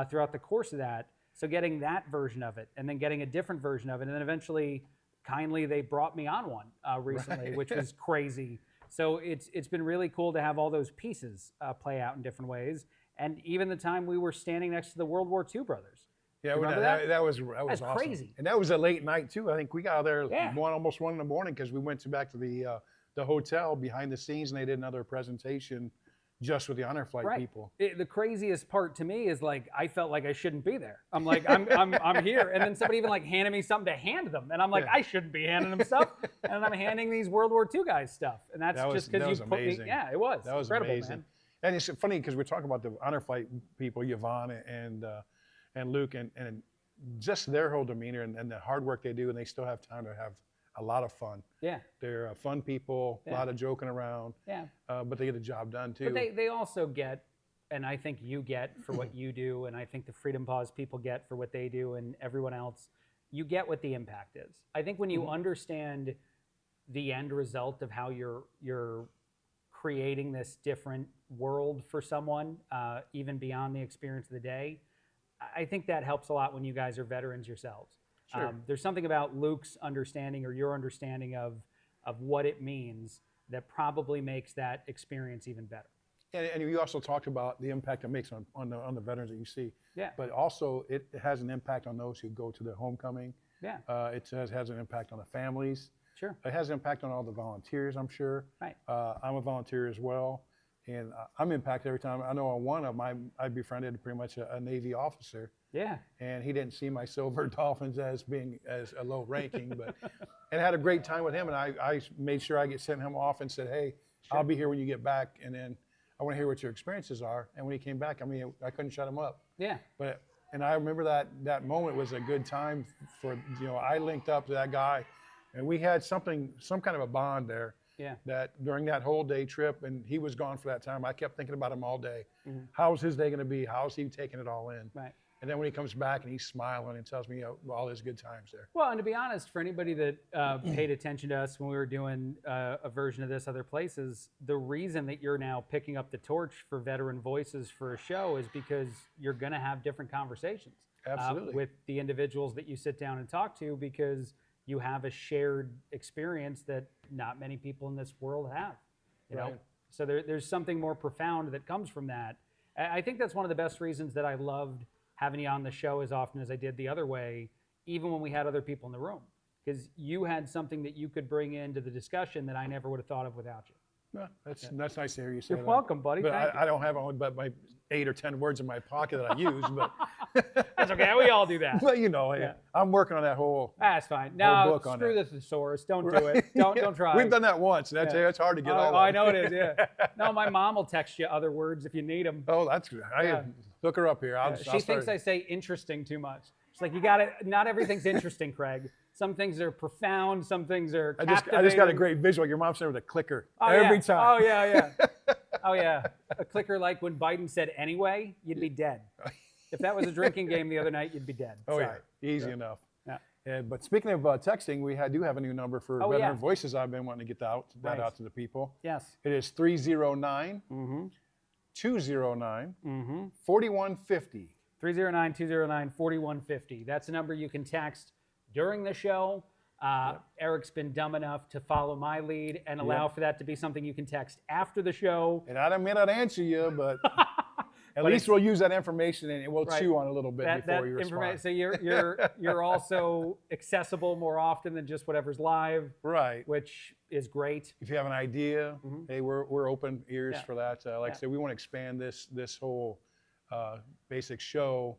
throughout the course of that. So getting that version of it, and then getting a different version of it, and then eventually, kindly, they brought me on one recently, which was crazy. So it's been really cool to have all those pieces play out in different ways. And even the time we were standing next to the World War II brothers. Yeah, that was awesome. Crazy. And that was a late night too. I think we got out there almost 1 in the morning because we went back to the hotel behind the scenes, and they did another presentation just with the honor flight people. The craziest part to me is like I felt like I shouldn't be there. I'm like I'm here, and then somebody even like handed me something to hand them, and I'm like I shouldn't be handing them stuff, and I'm handing these World War II guys stuff, and that's just because you put me. Yeah, it was. That was incredible, amazing. man. And it's funny because we're talking about the honor flight people, Yvonne and Luke, and just their whole demeanor and the hard work they do, and they still have time to have a lot of fun. Yeah. They're fun people, a lot of joking around. Yeah. But they get the job done too. But they also get, and I think you get for what you do, and I think the Freedom Paws people get for what they do, and everyone else, you get what the impact is. I think when you understand the end result of how you're creating this different world for someone, even beyond the experience of the day, I think that helps a lot when you guys are veterans yourselves. Sure. There's something about Luke's understanding or your understanding of what it means that probably makes that experience even better. And you also talked about the impact it makes on the veterans that you see. Yeah. But also it has an impact on those who go to the homecoming. Yeah. It has an impact on the families. Sure. It has an impact on all the volunteers, I'm sure. Right. I'm a volunteer as well. And I'm impacted every time. I know on one of them, I befriended pretty much a Navy officer. Yeah. And he didn't see my silver dolphins as being as a low ranking, but and had a great time with him. And I made sure I sent him off and said, hey, I'll be here when you get back. And then I want to hear what your experiences are. And when he came back, I mean, I couldn't shut him up. Yeah. And I remember that moment was a good time for, I linked up to that guy and we had some kind of a bond there. Yeah. That during that whole day trip, and he was gone for that time, I kept thinking about him all day. Mm-hmm. How's his day going to be? How's he taking it all in? Right. And then when he comes back and he's smiling and tells me all his good times there. Well, and to be honest, for anybody that paid attention to us when we were doing a version of this other places, the reason that you're now picking up the torch for Veteran Voices for a show is because you're going to have different conversations. Absolutely. With the individuals that you sit down and talk to, because you have a shared experience that not many people in this world have. You know? So there's something more profound that comes from that. I think that's one of the best reasons that I loved having you on the show as often as I did the other way, even when we had other people in the room, because you had something that you could bring into the discussion that I never would have thought of without you. Yeah, that's nice to hear you say You're welcome, buddy. But Thank you. I don't have only but my 8 or 10 words in my pocket that I use, but That's okay. We all do that. but I'm working on that whole That's fine. No, book on screw that. the thesaurus. Don't do it. Don't try. We've done that once, and that's hard to get all of. I know it is. Yeah. No, my mom will text you other words if you need them. Oh, that's good. Hook her up here. She thinks I say interesting too much. She's like, you got it. Not everything's interesting, Craig. Some things are profound. Some things are captivating. I just got a great visual. Your mom's there with a clicker every time. Oh, yeah. Oh, yeah. A clicker like when Biden said anyway, you'd be dead. If that was a drinking game the other night, you'd be dead. Oh, Sorry. yeah. Easy enough. Yeah. But speaking of texting, we do have a new number for Veteran Voices. I've been wanting to get that out to the people. Yes. It is 309 209 4150. 309-209-4150. That's a number you can text during the show. Eric's been dumb enough to follow my lead and allow for that to be something you can text after the show. And I may not answer you, but at least we'll use that information and we'll chew on it a little bit before you respond. So you're also accessible more often than just whatever's live, right? Which is great. If you have an idea, hey, we're open ears for that. Like I said, we want to expand this whole basic show.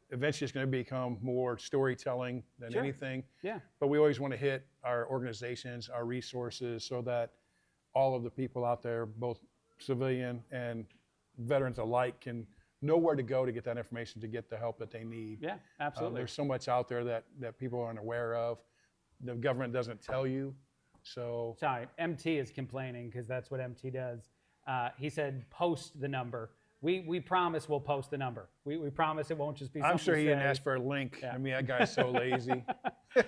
Eventually it's going to become more storytelling than anything. Yeah. But we always want to hit our organizations, our resources, so that all of the people out there, both civilian and veterans alike, can know where to go to get that information, to get the help that they need. Yeah, absolutely. There's so much out there that people aren't aware of. The government doesn't tell you. So sorry, MT is complaining because that's what MT does. He said, post the number. We promise we'll post the number. We promise it won't just be something. I'm sure he didn't ask for a link. Yeah. I mean, that guy's so lazy.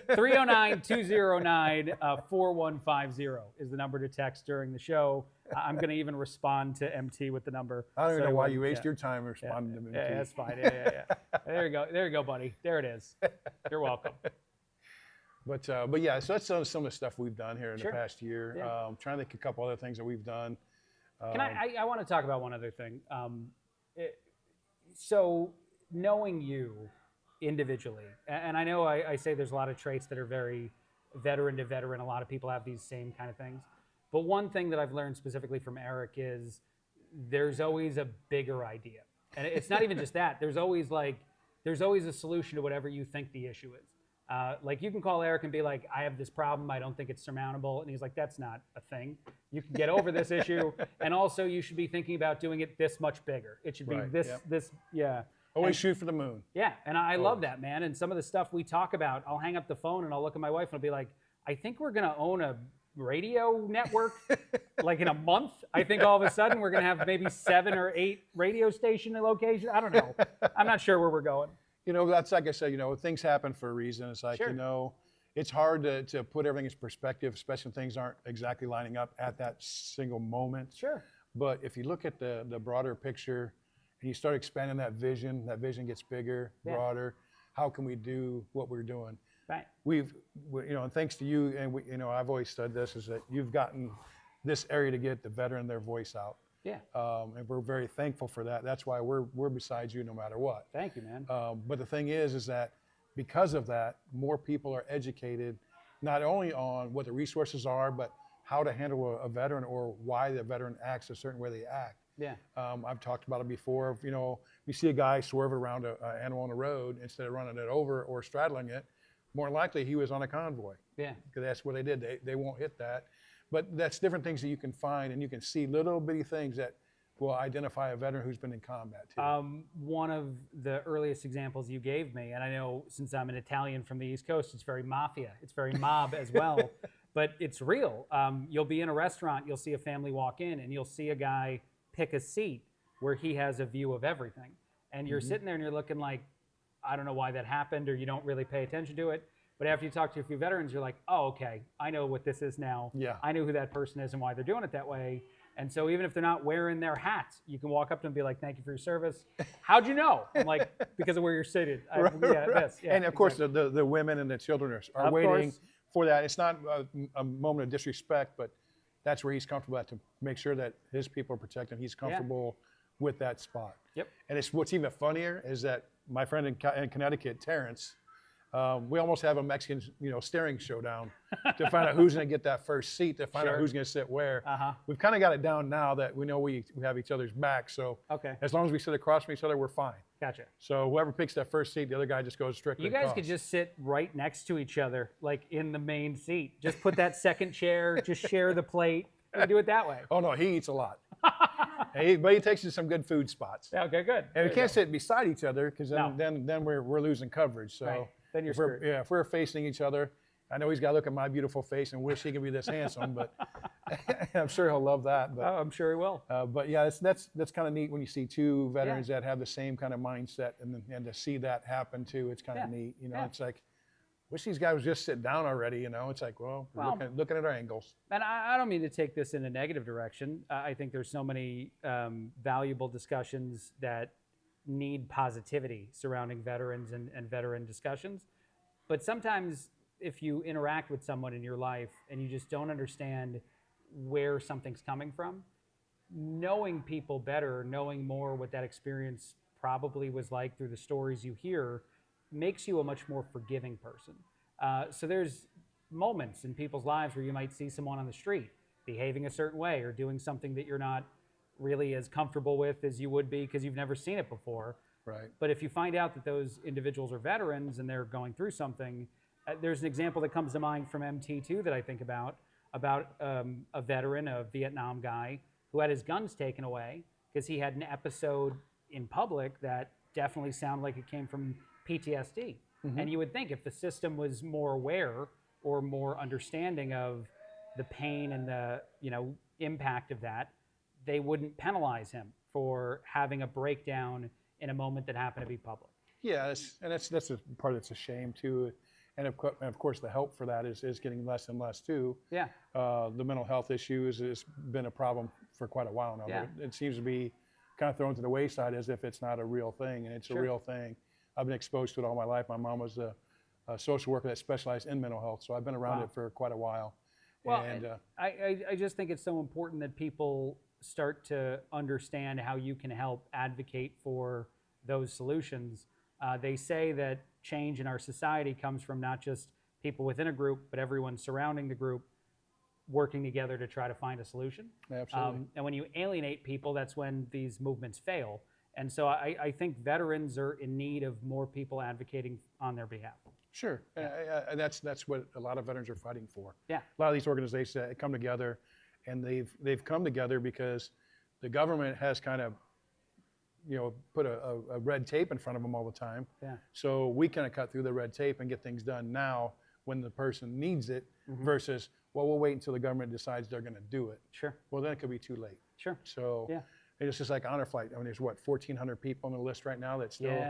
309-209-4150 is the number to text during the show. I'm going to even respond to MT with the number. I don't even know why you waste your time responding to MT. Yeah, that's fine. Yeah. There you go. There you go, buddy. There it is. You're welcome. But yeah, so that's some of the stuff we've done here in the past year. Yeah. Trying to think a couple other things that we've done. I want to talk about one other thing. So knowing you individually, and I know I say there's a lot of traits that are very veteran to veteran. A lot of people have these same kind of things. But one thing that I've learned specifically from Eric is there's always a bigger idea. And it's not even just that. There's always a solution to whatever you think the issue is. Like you can call Eric and be like, I have this problem. I don't think it's surmountable. And he's like, that's not a thing. You can get over this issue. And also you should be thinking about doing it this much bigger. It should be Always shoot for the moon. Yeah. And I love that, man. And some of the stuff we talk about, I'll hang up the phone and I'll look at my wife and I'll be like, I think we're going to own a radio network like in a month. I think all of a sudden we're going to have maybe 7 or 8 radio station locations. I don't know. I'm not sure where we're going. That's like I said, things happen for a reason. It's like, it's hard to put everything in perspective, especially when things aren't exactly lining up at that single moment. Sure. But if you look at the broader picture and you start expanding that vision gets bigger, broader. How can we do what we're doing? Right. And thanks to you, and I've always said this, is that you've gotten this area to get the veteran their voice out. Yeah. And we're very thankful for that. That's why we're beside you no matter what. Thank you, man. But the thing is that because of that, more people are educated, not only on what the resources are, but how to handle a veteran or why the veteran acts a certain way they act. Yeah. I've talked about it before. You see a guy swerve around an animal on the road, instead of running it over or straddling it, more likely he was on a convoy. Yeah. Because that's what they did. They won't hit that. But that's different things that you can find, and you can see little bitty things that will identify a veteran who's been in combat too. One of the earliest examples you gave me, and I know since I'm an Italian from the East Coast, it's very mafia. It's very mob as well, but it's real. You'll be in a restaurant, you'll see a family walk in, and you'll see a guy pick a seat where he has a view of everything. And you're sitting there and you're looking like, I don't know why that happened, or you don't really pay attention to it. But after you talk to a few veterans, you're like, oh, okay, I know what this is now. Yeah. I know who that person is and why they're doing it that way. And so even if they're not wearing their hat, you can walk up to them and be like, thank you for your service. How'd you know? I'm like, because of where you're seated. And of course, the women and the children are waiting for that. It's not a moment of disrespect, but that's where he's comfortable at, to make sure that his people are protected. He's comfortable with that spot. Yep. And what's even funnier is that my friend in Connecticut, Terrence, we almost have a Mexican, staring showdown to find out who's going to get that first seat, to find out who's going to sit where. We've kind of got it down now that we know we have each other's back. So as long as we sit across from each other, we're fine. Gotcha. So whoever picks that first seat, the other guy just goes strictly. You guys could just sit right next to each other, like in the main seat. Just put that second chair, just share the plate. We do it that way. Oh, no, he eats a lot. But he takes you to some good food spots. Yeah, okay, good. And we can't sit beside each other, because then we're losing coverage. So then you're screwed. If we're facing each other, I know he's got to look at my beautiful face and wish he could be this handsome, but I'm sure he'll love that. But, I'm sure he will. but yeah, that's kind of neat when you see two veterans that have the same kind of mindset, and to see that happen too, it's kind of neat. You know, it's like, wish these guys would just sit down already. You know, it's like, well, we're looking at our angles. And I don't mean to take this in a negative direction. I think there's so many valuable discussions that need positivity surrounding veterans and veteran discussions. But sometimes if you interact with someone in your life and you just don't understand where something's coming from, knowing people better, knowing more what that experience probably was like through the stories you hear, makes you a much more forgiving person. So there's moments in people's lives where you might see someone on the street behaving a certain way or doing something that you're not really as comfortable with as you would be because you've never seen it before. Right. But if you find out that those individuals are veterans and they're going through something, there's an example that comes to mind from MT2 that I think about a veteran, a Vietnam guy, who had his guns taken away because he had an episode in public that definitely sounded like it came from PTSD. And you would think if the system was more aware or more understanding of the pain and the impact of that, they wouldn't penalize him for having a breakdown in a moment that happened to be public. Yeah, that's a part that's a shame too. And of course, the help for that is getting less and less too. Yeah. The mental health issue has been a problem for quite a while now. Yeah. It seems to be kind of thrown to the wayside as if it's not a real thing, and it's a real thing. I've been exposed to it all my life. My mom was a social worker that specialized in mental health, so I've been around it for quite a while. Well, and I just think it's so important that people start to understand how you can help advocate for those solutions. They say that change in our society comes from not just people within a group, but everyone surrounding the group working together to try to find a solution. Absolutely. And when you alienate people, that's when these movements fail. And so I think veterans are in need of more people advocating on their behalf. Sure, and that's what a lot of veterans are fighting for. Yeah. A lot of these organizations that come together, and they've come together because the government has kind of, put a red tape in front of them all the time. Yeah. So we kind of cut through the red tape and get things done now when the person needs it, versus, well, we'll wait until the government decides they're going to do it. Sure. Well, then it could be too late. Sure. So yeah. It's just like honor flight. I mean, there's 1,400 people on the list right now that still,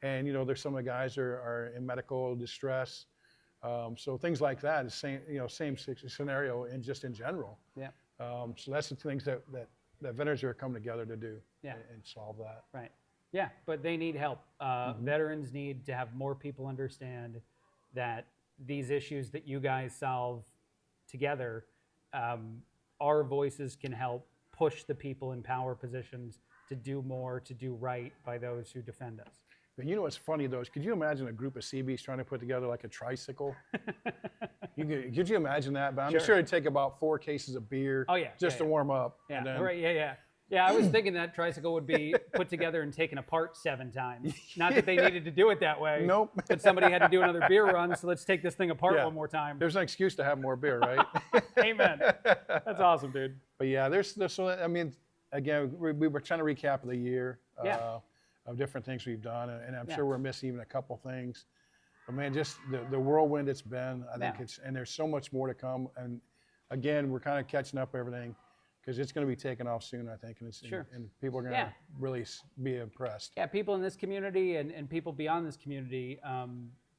and there's some of the guys are in medical distress. So things like that is same scenario and just in general. Yeah. So that's the things that veterans are coming together to do and solve that. Right. Yeah, but they need help. Veterans need to have more people understand that these issues that you guys solve together, our voices can help push the people in power positions to do more, to do right by those who defend us. But what's funny though is, could you imagine a group of Seabees trying to put together like a tricycle? Could you imagine that? But I'm sure it'd take about 4 cases of beer just to warm up. Yeah, right, yeah, I was thinking that tricycle would be put together and taken apart 7 times. Not that they needed to do it that way. Nope. But somebody had to do another beer run, so let's take this thing apart one more time. There's an excuse to have more beer, right? Amen. That's awesome, dude. But yeah, again, we were trying to recap the year of different things we've done, and I'm sure we're missing even a couple things. But man, just the whirlwind it's been, I think and there's so much more to come. And again, we're kind of catching up everything, because it's going to be taking off soon, I think, and people are going to really be impressed. Yeah, people in this community and people beyond this community,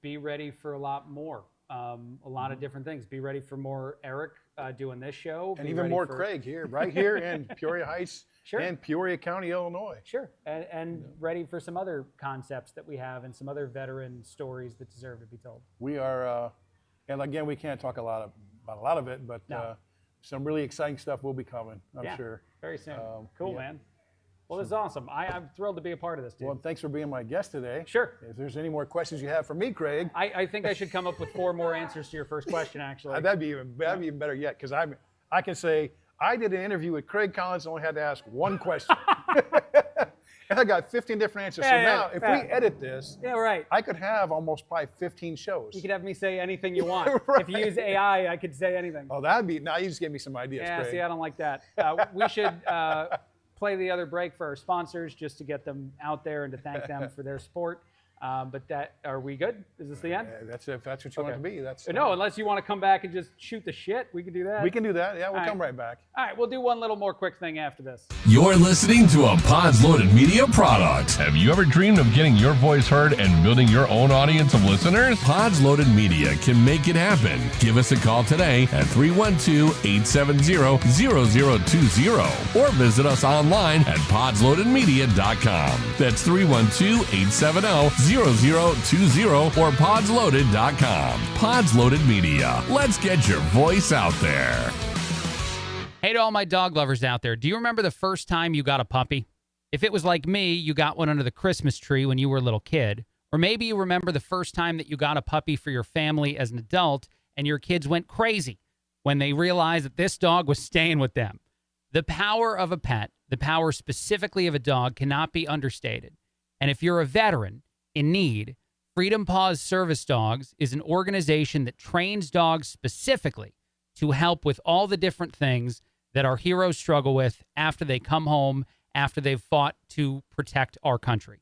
be ready for a lot more, a lot of different things. Be ready for more Eric doing this show. And even more Craig here, right here in Peoria Heights and Peoria County, Illinois. Sure, and ready for some other concepts that we have and some other veteran stories that deserve to be told. We are, and again, we can't talk about a lot of it, but some really exciting stuff will be coming, I'm sure. Very soon. Cool, man. Well, this is awesome. I'm thrilled to be a part of this, dude. Well, thanks for being my guest today. Sure. If there's any more questions you have for me, Craig. I think I should come up with 4 more answers to your first question, actually. That'd be even better yet, because I can say, I did an interview with Craig Collins and only had to ask 1 question. And I got 15 different answers. So now, if we edit this, I could have almost probably 15 shows. You could have me say anything you want. If you use AI, I could say anything. Oh, now you just gave me some ideas, Yeah, Craig. see, I don't like that. We should play the other break for our sponsors just to get them out there and to thank them for their support. But are we good? Is this the end? That's if that's what you want it to be. That's no, unless you want to come back and just shoot the shit, we can do that. We can do that. Yeah, we'll come right back. All right, we'll do one little more quick thing after this. You're listening to a Pods Loaded Media product. Have you ever dreamed of getting your voice heard and building your own audience of listeners? Pods Loaded Media can make it happen. Give us a call today at 312-870-0020 or visit us online at podsloadedmedia.com. That's 312-870-0020 or podsloaded.com. Pods Loaded Media. Let's get your voice out there. Hey to all my dog lovers out there. Do you remember the first time you got a puppy? If it was like me, you got one under the Christmas tree when you were a little kid. Or maybe you remember the first time that you got a puppy for your family as an adult and your kids went crazy when they realized that this dog was staying with them. The power of a pet, the power specifically of a dog, cannot be understated. And if you're a veteran in need, Freedom Paws Service Dogs is an organization that trains dogs specifically to help with all the different things that our heroes struggle with after they come home, after they've fought to protect our country.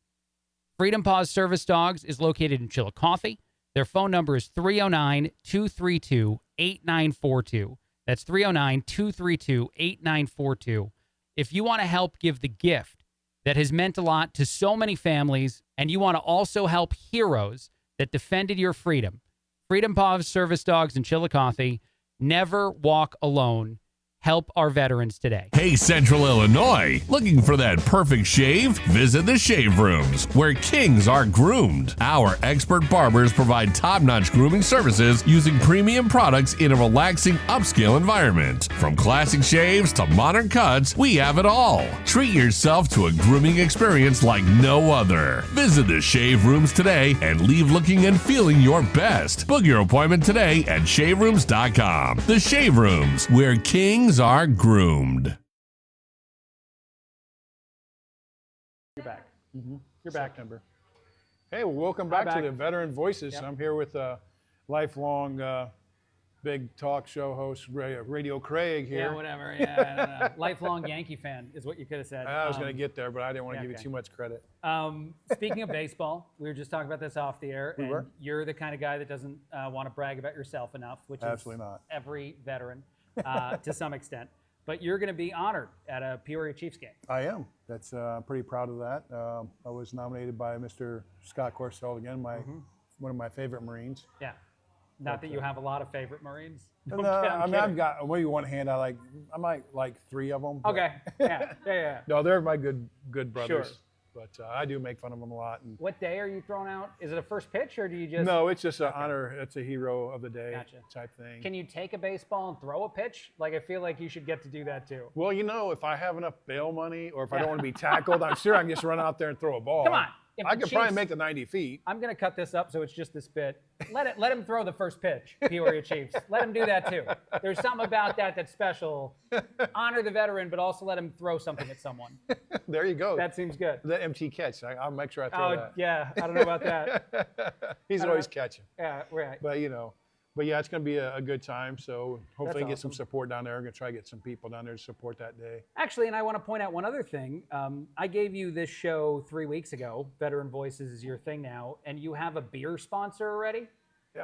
Freedom Paws Service Dogs is located in Chillicothe. Their phone number is 309-232-8942. That's 309-232-8942. If you want to help give the gift that has meant a lot to so many families, and you want to also help heroes that defended your freedom, Freedom Paws Service Dogs in Chillicothe, never walk alone. Help our veterans today. Hey, Central Illinois, looking for that perfect shave? Visit the Shave Rooms, where kings are groomed. Our expert barbers provide top-notch grooming services using premium products in a relaxing, upscale environment. From classic shaves to modern cuts, we have it all. Treat yourself to a grooming experience like no other. Visit the Shave Rooms today and leave looking and feeling your best. Book your appointment today at shaverooms.com. The Shave Rooms, where kings are groomed. You're back. You're back. September. Hey, well, welcome back to the Veteran Voices. Yep. I'm here with lifelong big talk show host, Radio Craig here. Yeah, whatever. Yeah, I don't know. Lifelong Yankee fan is what you could have said. I was going to get there, but I didn't want to give you too much credit. Speaking of baseball, we were just talking about this off the air. We were. You're the kind of guy that doesn't want to brag about yourself enough, which Absolutely is not. every veteran to some extent. But you're going to be honored at a Peoria Chiefs game. I am. That's I'm pretty proud of that. I was nominated by Mr. Scott Corsell again, one of my favorite Marines. Yeah. Not that you have a lot of favorite Marines. No, I mean, I've got, maybe one hand, I might like 3 of them. But Okay. Yeah. no, they're my good brothers. Sure. But I do make fun of them a lot. And What day are you throwing out? Is it a first pitch or do you just? no, it's just an honor. It's a hero of the day type thing. Can you take a baseball and throw a pitch? Like, I feel like you should get to do that too. Well, if I have enough bail money or if I don't want to be tackled, I'm sure I can just run out there and throw a ball. Come on. If I the could probably Chiefs- make the 90 feet. I'm going to cut this up so it's just this bit. Let him throw the first pitch, Peoria Chiefs. Let him do that too. There's something about that that's special. Honor the veteran, but also let him throw something at someone. There you go. That seems good. The empty catch. I'll make sure I throw that. Yeah. I don't know about that. He's always catching. Yeah, right. But yeah, it's going to be a good time. So hopefully get some awesome. support down there. I'm going to try to get some people down there to support that day. Actually, and I want to point out one other thing. I gave you this show 3 weeks ago. Veteran Voices is your thing now, and you have a beer sponsor already?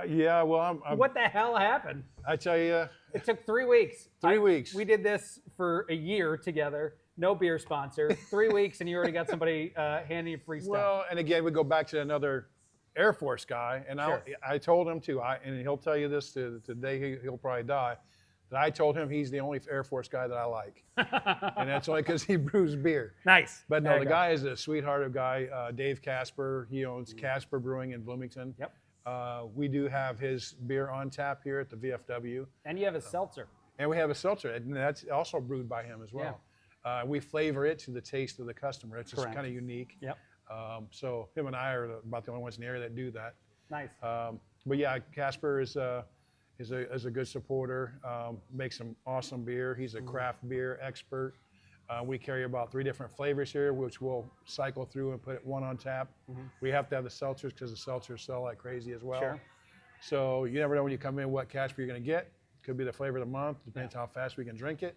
Yeah, well, What the hell happened? I tell you. It took 3 weeks. 3 weeks. We did this for a year together. No beer sponsor. 3 weeks, and you already got somebody handing you free stuff. Well, and again, we go back to another Air Force guy, and Sure. I told him too, and he'll tell you this to the day he'll probably die, that I told him he's the only Air Force guy that I like. And that's only because he brews beer. Nice. But There no, you the go. guy is a sweetheart of guy, Dave Casper. He owns Casper Brewing in Bloomington. Yep. We do have his beer on tap here at the VFW. And you have a seltzer. And we have a seltzer, and that's also brewed by him as well. We flavor it to the taste of the customer. It's just Correct. kind of unique. Yep. So him and I are about the only ones in the area that do that. Nice. But yeah, Casper is a good supporter. Makes some awesome beer. He's a craft beer expert. We carry about 3 different flavors here, which we'll cycle through and put one on tap. We have to have the seltzers because the seltzers sell like crazy as well. Sure. So you never know when you come in what Casper you're going to get. Could be the flavor of the month, depends how fast we can drink it.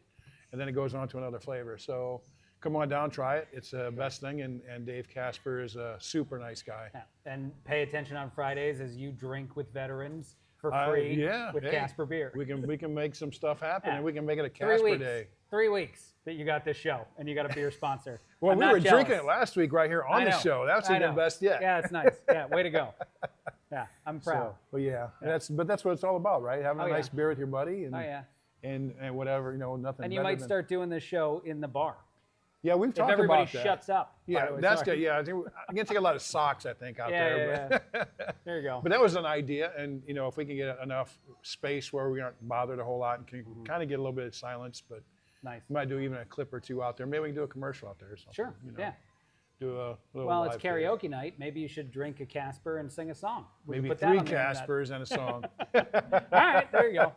And then it goes on to another flavor. So come on down, try it. It's the best thing. And Dave Casper is a super nice guy. Yeah. And pay attention on Fridays as you drink with veterans for free with Casper beer. We can make some stuff happen, and we can make it a 3 Casper weeks. day. 3 weeks that you got this show, and you got a beer sponsor. Well, I'm we not were jealous. drinking it last week right here on the show. That's even best yet. Yeah, it's nice. Yeah, way to go. Yeah, I'm proud. So, well, yeah. That's what it's all about, right? Having a nice beer with your buddy, and and whatever, nothing. And you might start doing this show in the bar. Yeah, we've talked if everybody about that. shuts up. Yeah, that's good. Yeah, I think I'm gonna take a lot of socks, I think, out there. Yeah. There you go. But that was an idea, and if we can get enough space where we aren't bothered a whole lot and can kind of get a little bit of silence, but nice. We might do even a clip or two out there. Maybe we can do a commercial out there or something. Sure. Yeah. Do a little. Well, it's live karaoke night. Maybe you should drink a Casper and sing a song. Maybe 3 Caspers and a song. All right, there you go.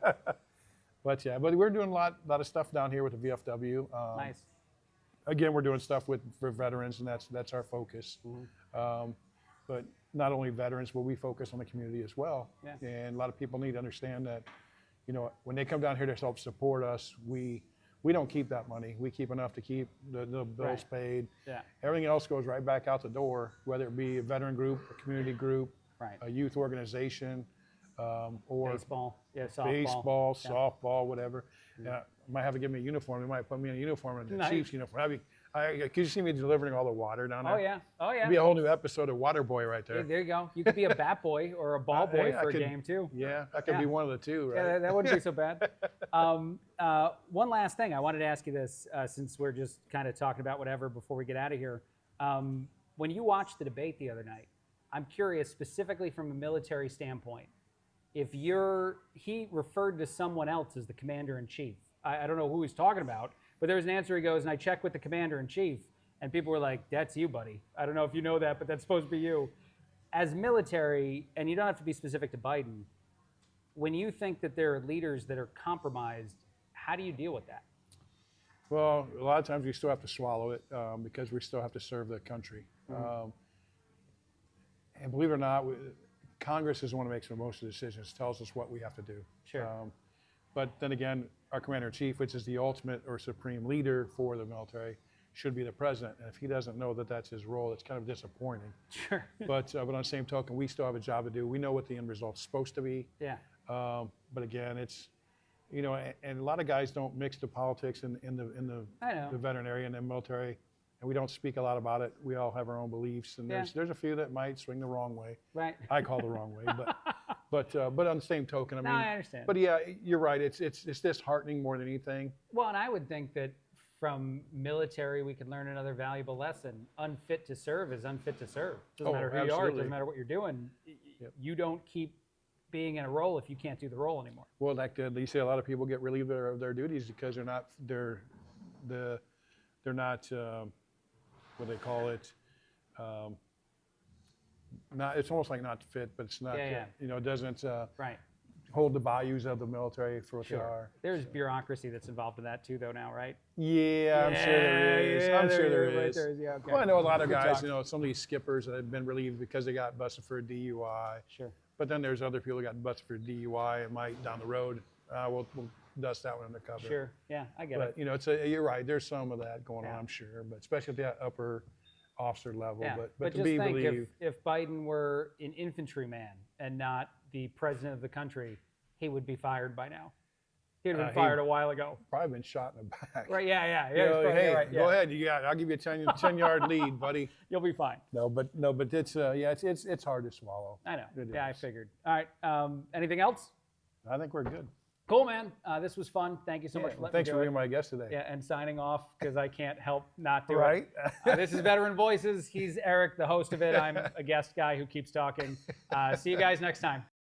But we're doing a lot of stuff down here with the VFW. Nice. Again, we're doing stuff for veterans, and that's our focus. But not only veterans, but we focus on the community as well. Yeah. And a lot of people need to understand that, when they come down here to help support us, we don't keep that money. We keep enough to keep the bills paid. Yeah. Everything else goes right back out the door, whether it be a veteran group, a community group, a youth organization, or baseball, softball, softball, whatever. Might have to give me a uniform. They might put me in a uniform, in the Chiefs uniform. Could you see me delivering all the water down there? Oh yeah. It'd be a whole new episode of Water Boy right there. Hey, there you go. You could be a bat boy or a ball boy for a game too. Yeah, I could be one of the two, right? Yeah, that wouldn't be so bad. One last thing, I wanted to ask you this, since we're just kind of talking about whatever before we get out of here. When you watched the debate the other night, I'm curious specifically from a military standpoint. If he referred to someone else as the commander-in-chief. I don't know who he's talking about, but there was an answer. He goes, and I checked with the commander-in-chief, and people were like, "That's you, buddy." I don't know if you know that, but that's supposed to be you. As military, and you don't have to be specific to Biden, when you think that there are leaders that are compromised, how do you deal with that? Well, a lot of times we still have to swallow it because we still have to serve the country. And believe it or not, Congress is the one who makes most of the decisions, tells us what we have to do. Sure. But then again, our commander-in-chief, which is the ultimate or supreme leader for the military, should be the president. And if he doesn't know that that's his role, it's kind of disappointing. Sure. But on the same token, we still have a job to do. We know what the end result's supposed to be. Yeah. But again, it's, and a lot of guys don't mix the politics in the veteran area and the military. And we don't speak a lot about it. We all have our own beliefs, and there's a few that might swing the wrong way. Right. I call the wrong way, but on the same token, I understand. But yeah, you're right. It's disheartening more than anything. Well, and I would think that from military we could learn another valuable lesson: unfit to serve is unfit to serve. Doesn't matter who you are. It doesn't matter what you're doing. You don't keep being in a role if you can't do the role anymore. Well, like you say, a lot of people get relieved of their duties because they're not. What they call it, it's almost like not fit, but it's not, it doesn't hold the values of the military for what they are. There's bureaucracy that's involved in that too, though, now, right? Yeah, I'm sure there is. I'm sure there is. Okay. Well, I know a lot of guys, some of these skippers that have been relieved because they got busted for a DUI. Sure. But then there's other people that got busted for a DUI and might down the road, we'll dust that one under cover. Sure. Yeah, I get it. But you're right. There's some of that going on, I'm sure, but especially at that upper officer level. Yeah. But to just be think relieved. if Biden were an infantryman and not the president of the country, he would be fired by now. He'd have been fired a while ago. Probably been shot in the back. Right? Yeah. Hey, go ahead. I'll give you a 10-yard lead, buddy. You'll be fine. No, but it's it's hard to swallow. I know. I figured. All right. Anything else? I think we're good. Cool, man. This was fun. Thank you so much for letting me do it. Thanks for being my guest today. Yeah, and signing off because I can't help not do it. This is Veteran Voices. He's Eric, the host of it. I'm a guest guy who keeps talking. See you guys next time.